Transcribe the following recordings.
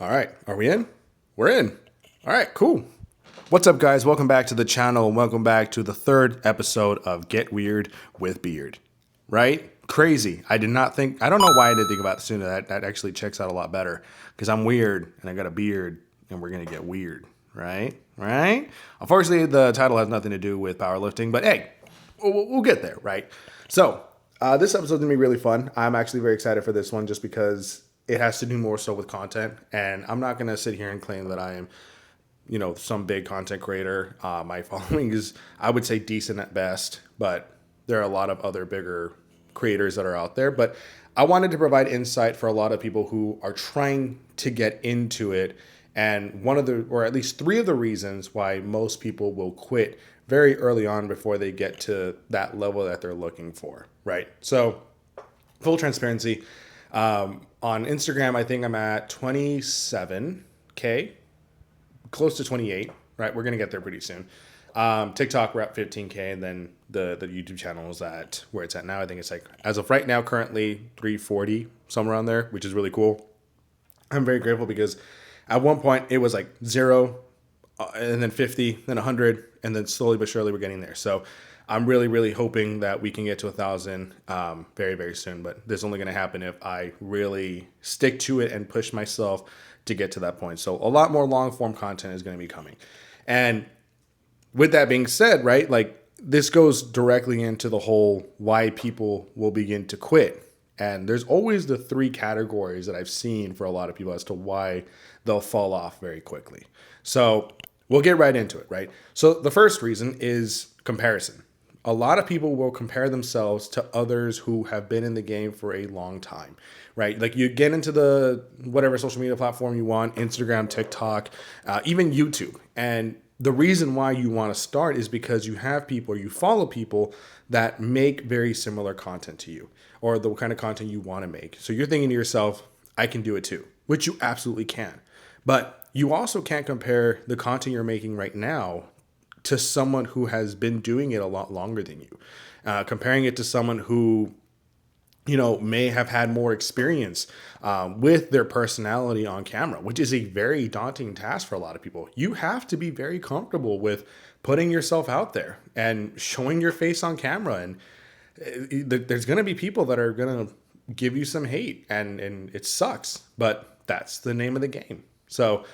All right, are we in? We're in. All right, cool. What's up, guys? Welcome back to the channel, and welcome back to the third episode of Get Weird with Beard. Right? Crazy. I don't know why I didn't think about it sooner. That actually checks out a lot better because I'm weird and I got a beard and we're going to get weird. Right? Right? Unfortunately, the title has nothing to do with powerlifting, but hey, we'll get there, right? So, this episode's going to be really fun. I'm actually very excited for this one just because it has to do more so with content, and I'm not going to sit here and claim that I am, some big content creator. My following is, I would say, decent at best, but there are a lot of other bigger creators that are out there. But I wanted to provide insight for a lot of people who are trying to get into it. And or at least three of the reasons why most people will quit very early on before they get to that level that they're looking for, right? So, full transparency, on Instagram, I think I'm at 27K, close to 28, right? We're going to get there pretty soon. TikTok, we're at 15K, and then the YouTube channel is at where it's at now. I think it's like, as of right now, currently 340, somewhere around there, which is really cool. I'm very grateful because at one point it was like 0, and then 50, then 100, and then slowly but surely we're getting there. So I'm really, really hoping that we can get to 1,000 very, very soon. But this is only going to happen if I really stick to it and push myself to get to that point. So a lot more long form content is going to be coming. And with that being said, right, like this goes directly into the whole why people will begin to quit. And there's always the three categories that I've seen for a lot of people as to why they'll fall off very quickly. So we'll get right into it, right? So the first reason is comparison. A lot of people will compare themselves to others who have been in the game for a long time, right? Like you get into the whatever social media platform you want, Instagram, TikTok, even YouTube. And the reason why you want to start is because you have people, or you follow people that make very similar content to you, or the kind of content you want to make. So you're thinking to yourself, I can do it too, which you absolutely can. But you also can't compare the content you're making right now to someone who has been doing it a lot longer than you. Comparing it to someone who, may have had more experience with their personality on camera, which is a very daunting task for a lot of people. You have to be very comfortable with putting yourself out there and showing your face on camera. And there's going to be people that are going to give you some hate, and it sucks, but that's the name of the game. So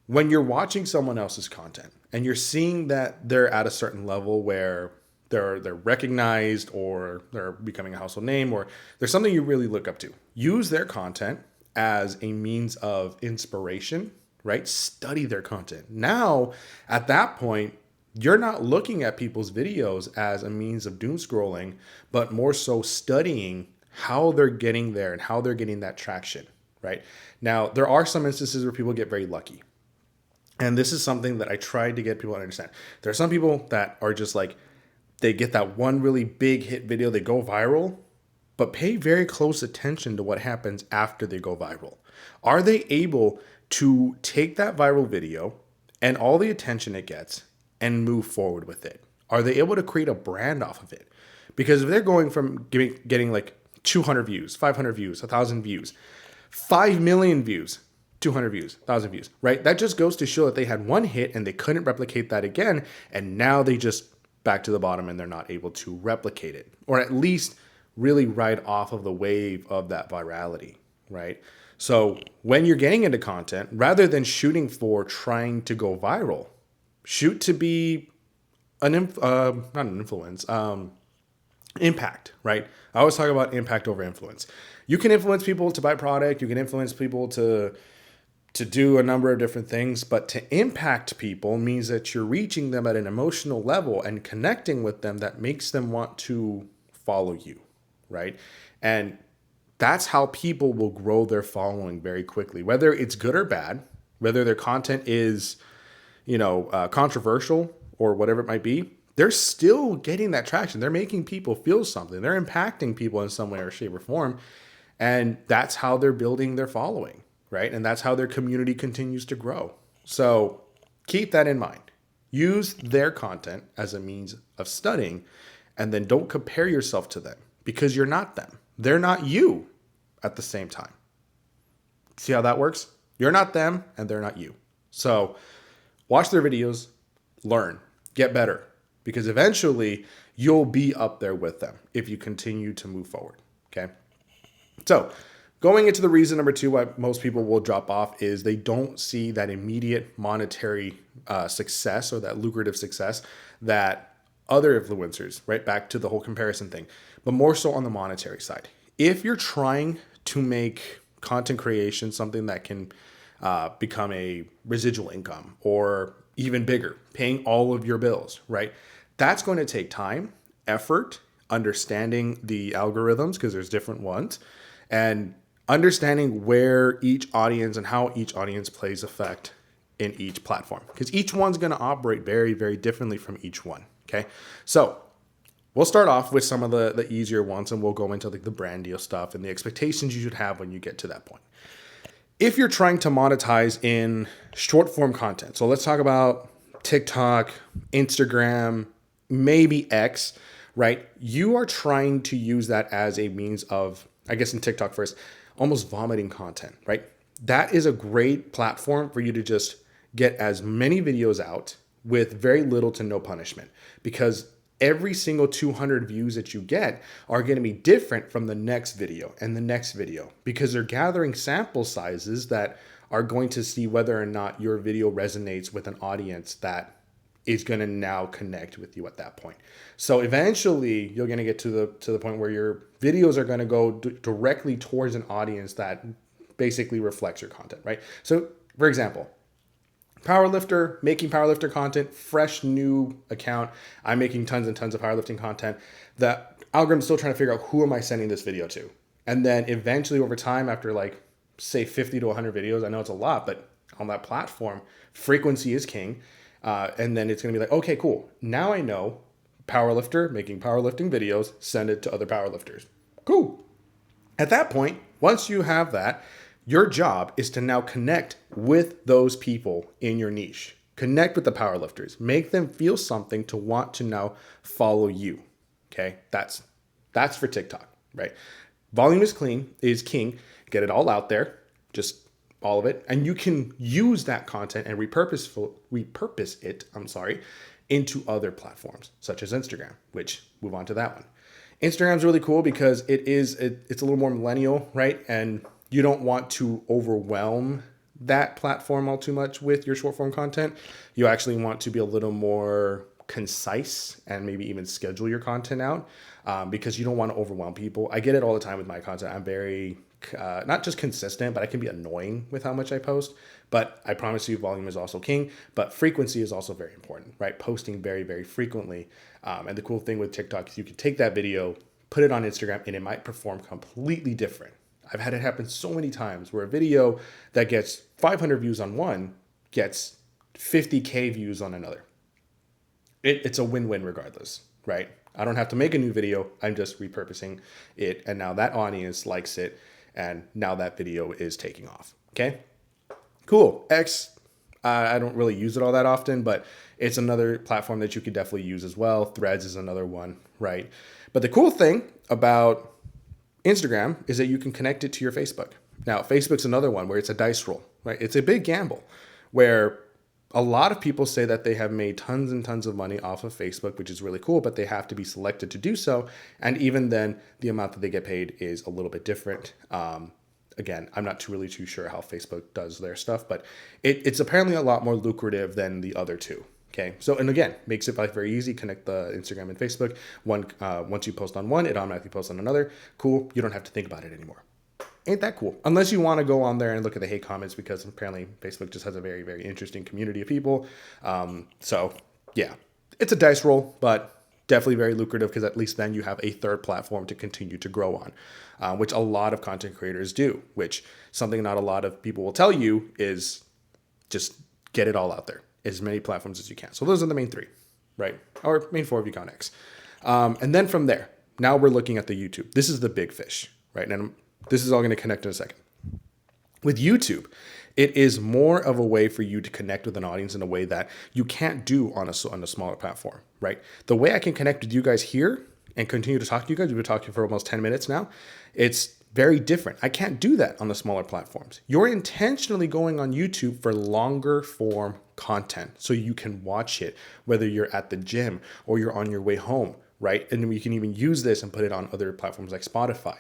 when you're watching someone else's content and you're seeing that they're at a certain level where they're recognized, or they're becoming a household name, or there's something you really look up to, use their content as a means of inspiration, right? Study their content. Now, at that point, you're not looking at people's videos as a means of doom scrolling, but more so studying how they're getting there and how they're getting that traction, right? Now, there are some instances where people get very lucky. And this is something that I tried to get people to understand. There are some people that are just like, they get that one really big hit video, they go viral, but pay very close attention to what happens after they go viral. Are they able to take that viral video and all the attention it gets and move forward with it? Are they able to create a brand off of it? Because if they're going from getting like 200 views, 500 views, 1,000 views, 5 million views, 200 views, 1,000 views, right? That just goes to show that they had one hit and they couldn't replicate that again. And now they just back to the bottom and they're not able to replicate it, or at least really ride off of the wave of that virality, right? So when you're getting into content, rather than shooting for trying to go viral, shoot to be impact, right? I always talk about impact over influence. You can influence people to buy product. You can influence people to do a number of different things, but to impact people means that you're reaching them at an emotional level and connecting with them that makes them want to follow you, right? And that's how people will grow their following very quickly, whether it's good or bad, whether their content is, controversial or whatever it might be. They're still getting that traction. They're making people feel something. They're impacting people in some way or shape or form. And that's how they're building their following, right? And that's how their community continues to grow. So keep that in mind. Use their content as a means of studying, and then don't compare yourself to them because you're not them. They're not you at the same time. See how that works? You're not them and they're not you. So watch their videos, learn, get better, because eventually you'll be up there with them if you continue to move forward. Okay. So going into the reason number two why most people will drop off is they don't see that immediate monetary success or that lucrative success that other influencers, right? Back to the whole comparison thing, but more so on the monetary side. If you're trying to make content creation something that can become a residual income or even bigger, paying all of your bills, right? That's going to take time, effort, understanding the algorithms, because there's different ones, and understanding where each audience and how each audience plays effect in each platform, because each one's going to operate very, very differently from each one. Okay. So we'll start off with some of the easier ones, and we'll go into like the brand deal stuff and the expectations you should have when you get to that point. If you're trying to monetize in short form content, so let's talk about TikTok, Instagram, maybe X, right? You are trying to use that as a means of, I guess in TikTok first, almost vomiting content, right? That is a great platform for you to just get as many videos out with very little to no punishment, because every single 200 views that you get are going to be different from the next video and the next video, because they're gathering sample sizes that are going to see whether or not your video resonates with an audience that is going to now connect with you at that point. So eventually you're going to get to the point where your videos are going to go directly towards an audience that basically reflects your content, right? So for example, powerlifter, making powerlifter content, fresh new account. I'm making tons and tons of powerlifting content. The algorithm's still trying to figure out who am I sending this video to? And then eventually over time, after like say 50 to 100 videos, I know it's a lot, but on that platform, frequency is king. And then it's going to be like, okay, cool. Now I know powerlifter making powerlifting videos, send it to other powerlifters. Cool. At that point, once you have that, your job is to now connect with those people in your niche. Connect with the powerlifters. Make them feel something to want to now follow you. Okay, that's for TikTok, right? Volume is king. Get it all out there, just all of it, and you can use that content and repurpose it. Into other platforms such as Instagram. Which move on to that one. Instagram's really cool because it's a little more millennial, right? And you don't want to overwhelm that platform all too much with your short form content. You actually want to be a little more concise and maybe even schedule your content out because you don't want to overwhelm people. I get it all the time with my content. I'm very, not just consistent, but I can be annoying with how much I post. But I promise you, volume is also king, but frequency is also very important, right? Posting very, very frequently. And the cool thing with TikTok is you can take that video, put it on Instagram, and it might perform completely different. I've had it happen so many times where a video that gets 500 views on one gets 50K views on another. It's a win-win regardless, right? I don't have to make a new video. I'm just repurposing it. And now that audience likes it. And now that video is taking off. Okay, cool. X, I don't really use it all that often, but it's another platform that you could definitely use as well. Threads is another one, right? But the cool thing about Instagram is that you can connect it to your Facebook. Now, Facebook's another one where it's a dice roll, right? It's a big gamble where a lot of people say that they have made tons and tons of money off of Facebook, which is really cool, but they have to be selected to do so. And even then, the amount that they get paid is a little bit different. Again, I'm not really too sure how Facebook does their stuff, but it's apparently a lot more lucrative than the other two. Okay, so, and again, makes it like very easy. Connect the Instagram and Facebook. Once you post on one, it automatically posts on another. Cool. You don't have to think about it anymore. Ain't that cool? Unless you want to go on there and look at the hate comments, because apparently Facebook just has a very, very interesting community of people. So yeah, it's a dice roll, but definitely very lucrative because at least then you have a third platform to continue to grow on, which a lot of content creators do, which something not a lot of people will tell you is just get it all out there. As many platforms as you can. So those are the main three, right? Or main four if you count X. And then from there, now we're looking at the YouTube. This is the big fish, right? And this is all going to connect in a second. With YouTube, it is more of a way for you to connect with an audience in a way that you can't do on a smaller platform, right? The way I can connect with you guys here and continue to talk to you guys, we've been talking for almost 10 minutes now. It's very different. I can't do that on the smaller platforms. You're intentionally going on YouTube for longer form content so you can watch it, whether you're at the gym or you're on your way home, right? And you can even use this and put it on other platforms like Spotify.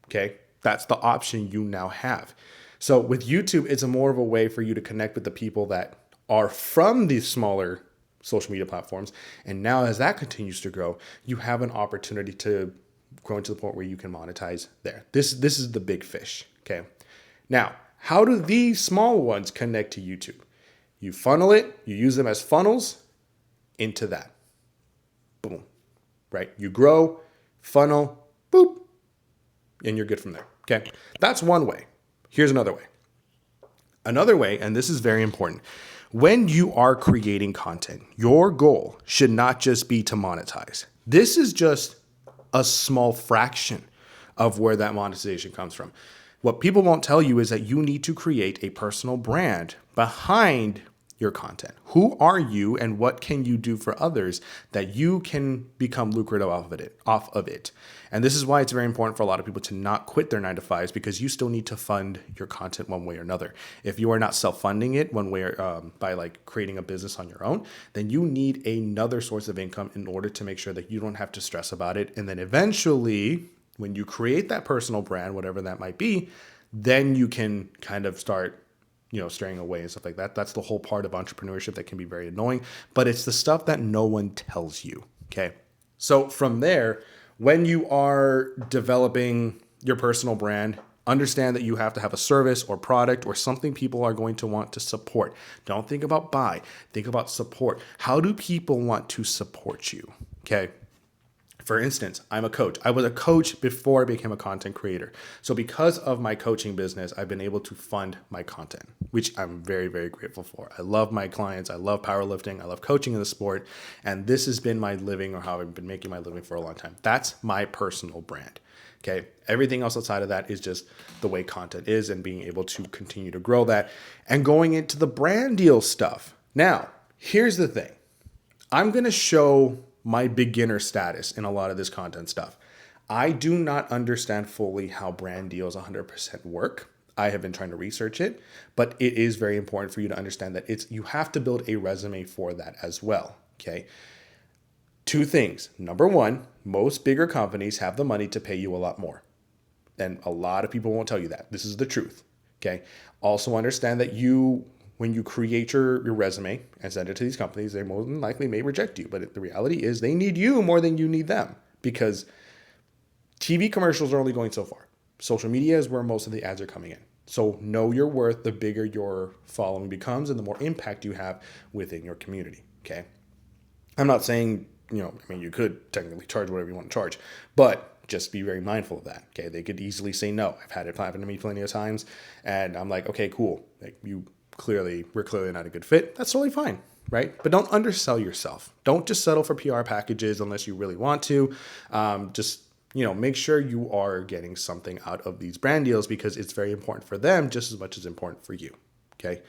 Okay. That's the option you now have. So with YouTube, it's more of a way for you to connect with the people that are from these smaller social media platforms. And now as that continues to grow, you have an opportunity to grow to the point where you can monetize there. This is the big fish. Okay. Now, how do these small ones connect to YouTube? You funnel it, you use them as funnels into that. Boom. Right? You grow, funnel, boop, and you're good from there. Okay. That's one way. Here's another way. Another way, and this is very important. When you are creating content, your goal should not just be to monetize. This is just a small fraction of where that monetization comes from. What people won't tell you is that you need to create a personal brand behind your content. Who are you and what can you do for others that you can become lucrative off of it? And this is why it's very important for a lot of people to not quit their 9-to-5s, because you still need to fund your content one way or another. If you are not self-funding it one way by like creating a business on your own, then you need another source of income in order to make sure that you don't have to stress about it. And then eventually, when you create that personal brand, whatever that might be, then you can kind of start straying away and stuff like that. That's the whole part of entrepreneurship that can be very annoying, but it's the stuff that no one tells you. Okay. So from there, when you are developing your personal brand, understand that you have to have a service or product or something people are going to want to support. Don't think about buy, think about support. How do people want to support you? Okay. For instance, I'm a coach. I was a coach before I became a content creator. So because of my coaching business, I've been able to fund my content, which I'm very, very grateful for. I love my clients. I love powerlifting. I love coaching in the sport. And this has been my living, or how I've been making my living for a long time. That's my personal brand. Okay. Everything else outside of that is just the way content is and being able to continue to grow that and going into the brand deal stuff. Now, here's the thing. I'm going to show my beginner status in a lot of this content stuff. I do not understand fully how brand deals 100% work. I have been trying to research it, but it is very important for you to understand that you have to build a resume for that as well. Okay. Two things. Number one, most bigger companies have the money to pay you a lot more. And a lot of people won't tell you that. This is the truth. Okay. Also understand that when you create your resume and send it to these companies, they more than likely may reject you. But the reality is they need you more than you need them, because TV commercials are only going so far. Social media is where most of the ads are coming in. So know your worth the bigger your following becomes and the more impact you have within your community. Okay. I'm not saying, you could technically charge whatever you want to charge, but just be very mindful of that. Okay. They could easily say no. I've had it happen to me plenty of times. And I'm like, okay, cool. Like we're clearly not a good fit. That's totally fine, right? But don't undersell yourself. Don't just settle for PR packages unless you really want to. Make sure you are getting something out of these brand deals, because it's very important for them just as much as important for you. Okay.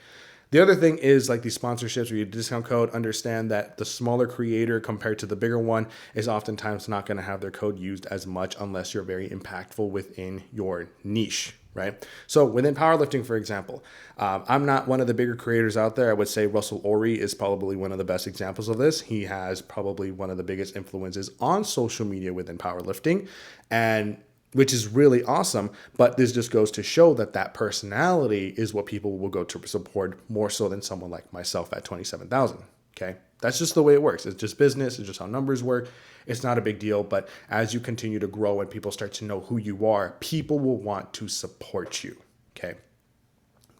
The other thing is like these sponsorships or your discount code. Understand that the smaller creator compared to the bigger one is oftentimes not going to have their code used as much unless you're very impactful within your niche. Right. So within powerlifting, for example, I'm not one of the bigger creators out there. I would say Russell Orey is probably one of the best examples of this. He has probably one of the biggest influences on social media within powerlifting, and which is really awesome. But this just goes to show that personality is what people will go to support more so than someone like myself at 27,000. Okay. That's just the way it works. It's just business. It's just how numbers work. It's not a big deal. But as you continue to grow and people start to know who you are, people will want to support you. Okay.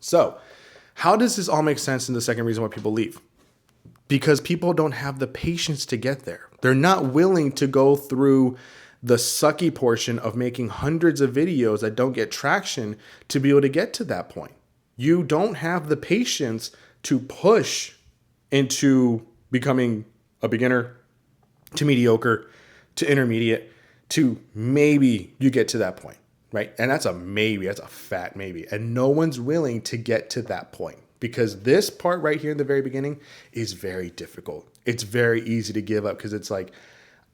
So how does this all make sense in the second reason why people leave? Because people don't have the patience to get there. They're not willing to go through the sucky portion of making hundreds of videos that don't get traction to be able to get to that point. You don't have the patience to push into becoming a beginner to mediocre to intermediate to maybe you get to that point, right? And that's a maybe, that's a fat maybe. And no one's willing to get to that point, because this part right here in the very beginning is very difficult. It's very easy to give up because it's like,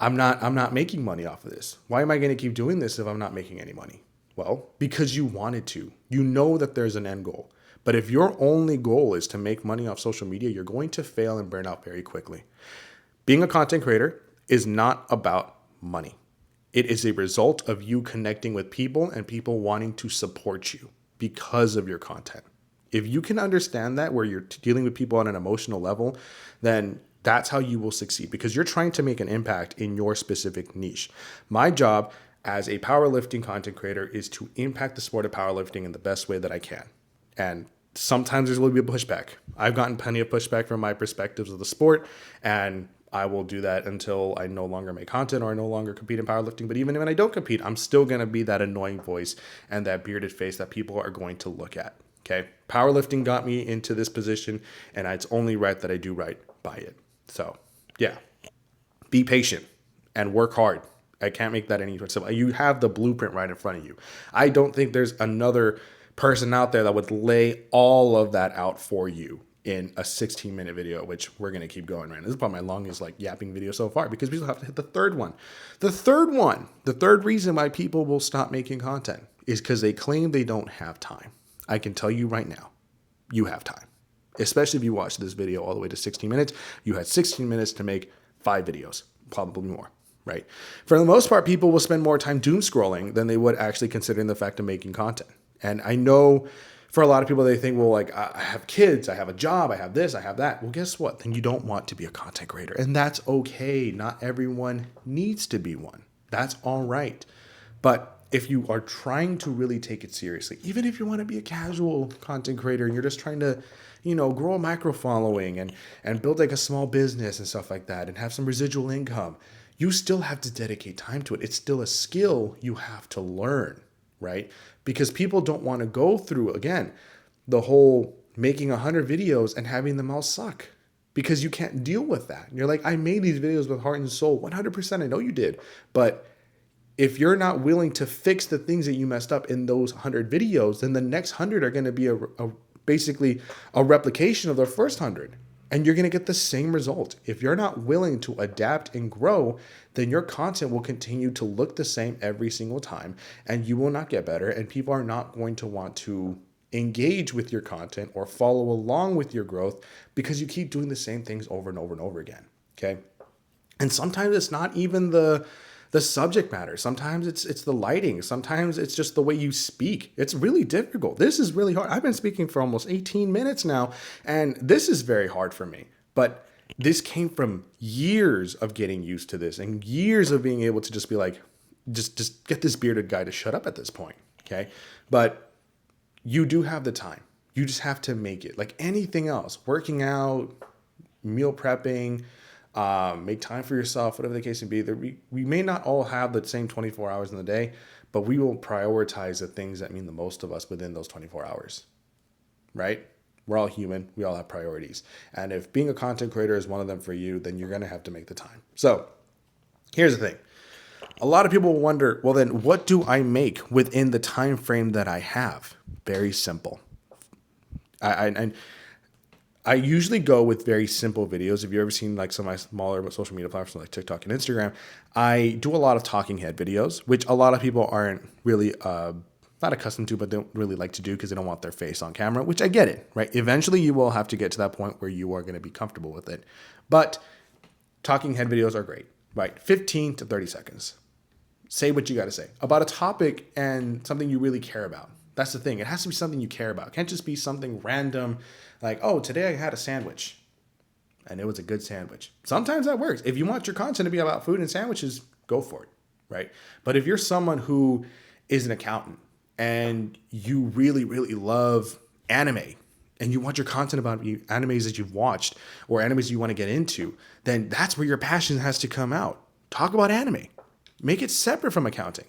I'm not making money off of this. Why am I going to keep doing this if I'm not making any money? Well, because you wanted to. You know that there's an end goal. But if your only goal is to make money off social media, you're going to fail and burn out very quickly. Being a content creator is not about money. It is a result of you connecting with people and people wanting to support you because of your content. If you can understand that, where you're dealing with people on an emotional level, then that's how you will succeed, because you're trying to make an impact in your specific niche. My job as a powerlifting content creator is to impact the sport of powerlifting in the best way that I can. And sometimes there's a little bit of pushback. I've gotten plenty of pushback from my perspectives of the sport, and I will do that until I no longer make content or I no longer compete in powerlifting. But even when I don't compete, I'm still going to be that annoying voice and that bearded face that people are going to look at. Okay. Powerlifting got me into this position, and it's only right that I do right by it. So yeah, be patient and work hard. I can't make that any simple. You have the blueprint right in front of you. I don't think there's another person out there that would lay all of that out for you in a 16-minute video, which we're going to keep going, right? This is probably my longest yapping video so far, because we still have to hit the third one. The third reason why people will stop making content is because they claim they don't have time. I can tell you right now, you have time. Especially if you watch this video all the way to 16 minutes, you had 16 minutes to make 5 videos, probably more, right? For the most part, people will spend more time doom scrolling than they would actually considering the fact of making content. And I know for a lot of people, they think, well, I have kids, I have a job, I have this, I have that. Well, guess what? Then you don't want to be a content creator. And that's okay. Not everyone needs to be one. That's all right. But if you are trying to really take it seriously, even if you want to be a casual content creator and you're just trying to, grow a micro following and build a small business and stuff like that and have some residual income, you still have to dedicate time to it. It's still a skill you have to learn, right? Because people don't want to go through, again, the whole making 100 videos and having them all suck, because you can't deal with that. And you're like, I made these videos with heart and soul. 100%, I know you did. But if you're not willing to fix the things that you messed up in those 100 videos, then the next 100 are going to be basically a replication of the first 100. And you're going to get the same result. If you're not willing to adapt and grow, then your content will continue to look the same every single time, and you will not get better, and people are not going to want to engage with your content or follow along with your growth because you keep doing the same things over and over and over again. Okay. And sometimes it's not even the subject matter. Sometimes it's the lighting. Sometimes it's just the way you speak. It's really difficult. This is really hard. I've been speaking for almost 18 minutes now, and this is very hard for me. But this came from years of getting used to this and years of being able to just be like, just get this bearded guy to shut up at this point. Okay. But you do have the time. You just have to make it. Like anything else, working out, meal prepping, make time for yourself, whatever the case may be. We may not all have the same 24 hours in the day, but we will prioritize the things that mean the most of us within those 24 hours, right? We're all human. We all have priorities. And if being a content creator is one of them for you, then you're going to have to make the time. So here's the thing. A lot of people wonder, well, then what do I make within the time frame that I have? Very simple. I usually go with very simple videos. If you've ever seen some of my smaller social media platforms like TikTok and Instagram, I do a lot of talking head videos, which a lot of people aren't really not accustomed to, but don't really like to do because they don't want their face on camera, which I get it, right? Eventually you will have to get to that point where you are going to be comfortable with it. But talking head videos are great, right? 15 to 30 seconds. Say what you got to say about a topic and something you really care about. That's the thing. It has to be something you care about. It can't just be something random like, oh, today I had a sandwich and it was a good sandwich. Sometimes that works. If you want your content to be about food and sandwiches, go for it, right? But if you're someone who is an accountant and you really, really love anime and you want your content about animes that you've watched or animes you want to get into, then that's where your passion has to come out. Talk about anime. Make it separate from accounting.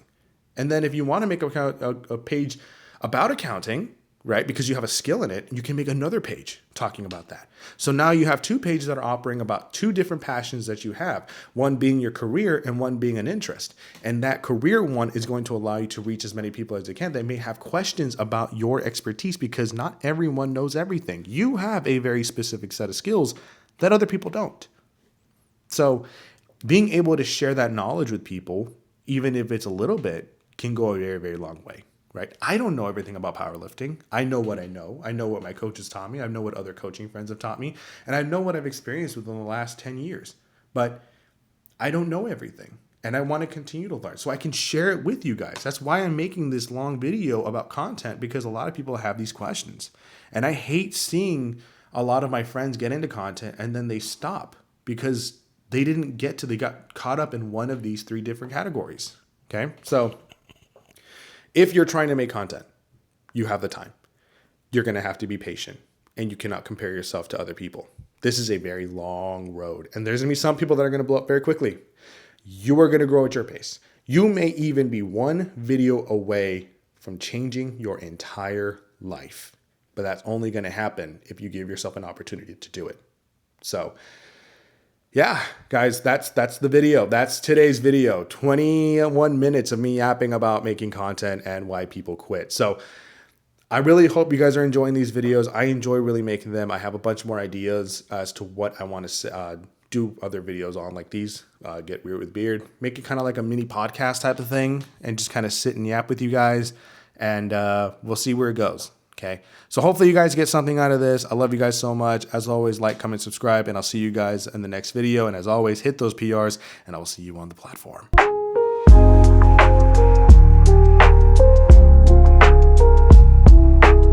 And then if you want to make a page about accounting, right, because you have a skill in it, you can make another page talking about that. So now you have 2 pages that are operating about 2 different passions that you have, one being your career and one being an interest. And that career one is going to allow you to reach as many people as you can. They may have questions about your expertise because not everyone knows everything. You have a very specific set of skills that other people don't. So being able to share that knowledge with people, even if it's a little bit, can go a very, very long way. right? I don't know everything about powerlifting. I know what I know. I know what my coaches taught me. I know what other coaching friends have taught me. And I know what I've experienced within the last 10 years. But I don't know everything. And I want to continue to learn so I can share it with you guys. That's why I'm making this long video about content, because a lot of people have these questions. And I hate seeing a lot of my friends get into content and then they stop because they got caught up in one of these 3 different categories. Okay. So if you're trying to make content, you have the time. You're going to have to be patient and you cannot compare yourself to other people. This is a very long road and there's going to be some people that are going to blow up very quickly. You are going to grow at your pace. You may even be one video away from changing your entire life, but that's only going to happen if you give yourself an opportunity to do it. So yeah, guys, that's the video. That's today's video. 21 minutes of me yapping about making content and why people quit. So I really hope you guys are enjoying these videos. I enjoy really making them. I have a bunch more ideas as to what I want to do other videos on, like these, Get Weird with Beard. Make it kind of like a mini podcast type of thing and just kind of sit and yap with you guys. And we'll see where it goes. Okay. So hopefully you guys get something out of this. I love you guys so much. As always, like, comment, subscribe, and I'll see you guys in the next video. And as always, hit those PRs and I will see you on the platform.